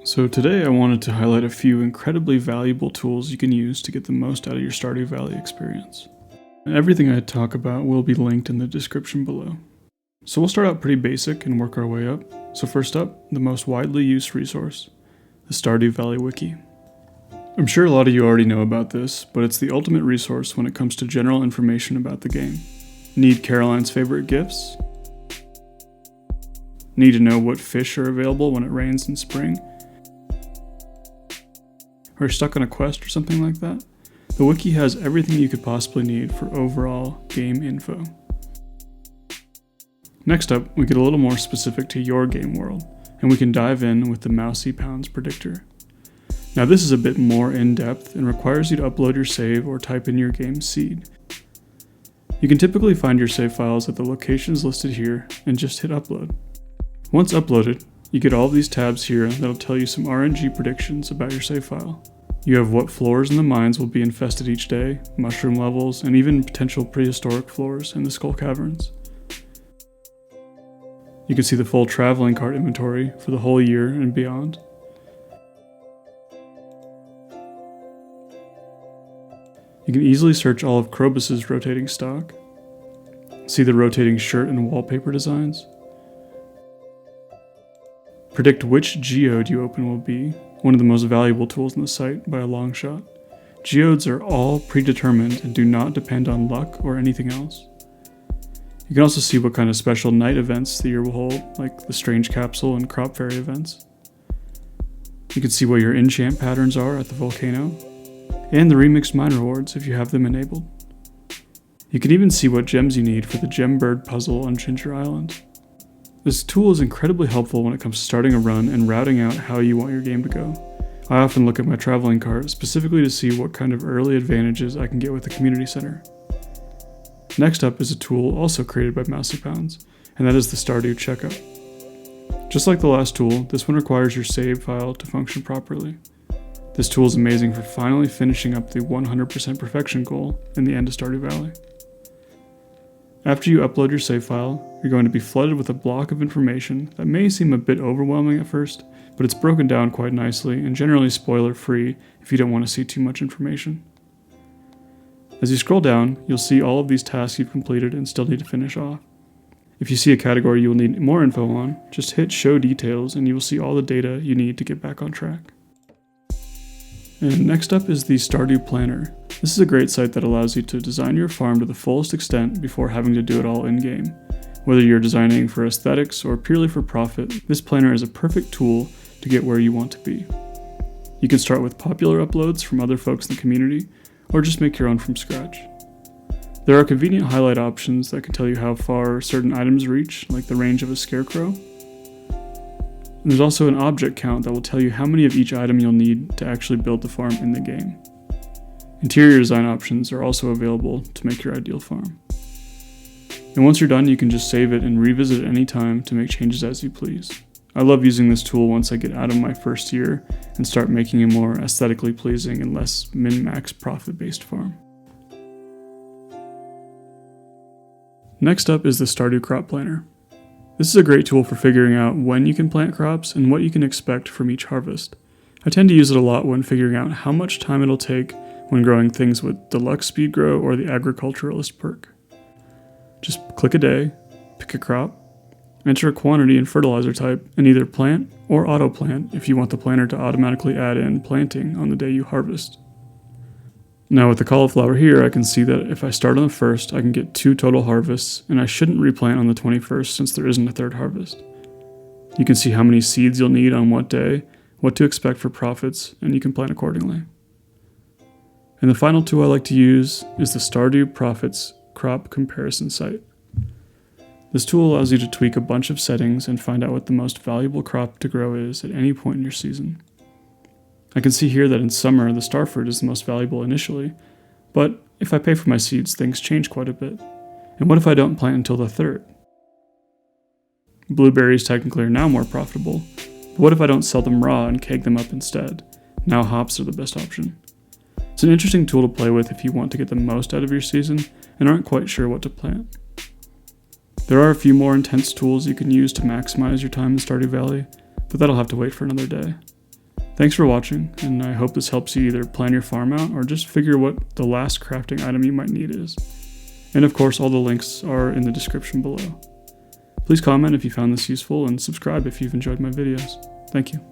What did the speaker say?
So today I wanted to highlight a few incredibly valuable tools you can use to get the most out of your Stardew Valley experience. And everything I talk about will be linked in the description below. So we'll start out pretty basic and work our way up. So first up, the most widely used resource, the Stardew Valley Wiki. I'm sure a lot of you already know about this, but it's the ultimate resource when it comes to general information about the game. Need Caroline's favorite gifts? Need to know what fish are available when it rains in spring? Or stuck on a quest or something like that? The wiki has everything you could possibly need for overall game info. Next up, we get a little more specific to your game world, and we can dive in with the MouseyPounds Predictor. Now this is a bit more in-depth and requires you to upload your save or type in your game's seed. You can typically find your save files at the locations listed here and just hit upload. Once uploaded, you get all of these tabs here that'll tell you some RNG predictions about your save file. You have what floors in the mines will be infested each day, mushroom levels, and even potential prehistoric floors in the skull caverns. You can see the full traveling cart inventory for the whole year and beyond. You can easily search all of Krobus's rotating stock, see the rotating shirt and wallpaper designs, predict which geode you open will be, one of the most valuable tools in the site by a long shot. Geodes are all predetermined and do not depend on luck or anything else. You can also see what kind of special night events the year will hold, like the Strange Capsule and Crop Fairy events. You can see what your enchant patterns are at the volcano, and the remixed mine rewards if you have them enabled. You can even see what gems you need for the Gem Bird puzzle on Ginger Island. This tool is incredibly helpful when it comes to starting a run and routing out how you want your game to go. I often look at my traveling cart specifically to see what kind of early advantages I can get with the community center. Next up is a tool also created by MouseyPounds, and that is the Stardew Checkup. Just like the last tool, this one requires your save file to function properly. This tool is amazing for finally finishing up the 100% perfection goal in the end of Stardew Valley. After you upload your save file, you're going to be flooded with a block of information that may seem a bit overwhelming at first, but it's broken down quite nicely and generally spoiler-free if you don't want to see too much information. As you scroll down, you'll see all of these tasks you've completed and still need to finish off. If you see a category you will need more info on, just hit Show Details and you will see all the data you need to get back on track. And next up is the Stardew Planner. This is a great site that allows you to design your farm to the fullest extent before having to do it all in-game. Whether you're designing for aesthetics or purely for profit, this planner is a perfect tool to get where you want to be. You can start with popular uploads from other folks in the community, or just make your own from scratch. There are convenient highlight options that can tell you how far certain items reach, like the range of a scarecrow. And there's also an object count that will tell you how many of each item you'll need to actually build the farm in the game. Interior design options are also available to make your ideal farm. And once you're done, you can just save it and revisit it anytime to make changes as you please. I love using this tool once I get out of my first year and start making a more aesthetically pleasing and less min-max profit-based farm. Next up is the Stardew Crop Planner. This is a great tool for figuring out when you can plant crops and what you can expect from each harvest. I tend to use it a lot when figuring out how much time it'll take when growing things with Deluxe Speed Grow or the Agriculturalist perk. Just click a day, pick a crop, enter a quantity and fertilizer type, and either plant or auto-plant if you want the planner to automatically add in planting on the day you harvest. Now with the cauliflower here, I can see that if I start on the 1st, I can get 2 total harvests, and I shouldn't replant on the 21st since there isn't a 3rd harvest. You can see how many seeds you'll need on what day, what to expect for profits, and you can plan accordingly. And the final tool I like to use is the Stardew Profits crop comparison site. This tool allows you to tweak a bunch of settings and find out what the most valuable crop to grow is at any point in your season. I can see here that in summer the starfruit is the most valuable initially, but if I pay for my seeds, things change quite a bit. And what if I don't plant until the 3rd? Blueberries technically are now more profitable, but what if I don't sell them raw and keg them up instead? Now hops are the best option. It's an interesting tool to play with if you want to get the most out of your season and aren't quite sure what to plant. There are a few more intense tools you can use to maximize your time in Stardew Valley, but that'll have to wait for another day. Thanks for watching, and I hope this helps you either plan your farm out or just figure what the last crafting item you might need is. And of course, all the links are in the description below. Please comment if you found this useful and subscribe if you've enjoyed my videos. Thank you.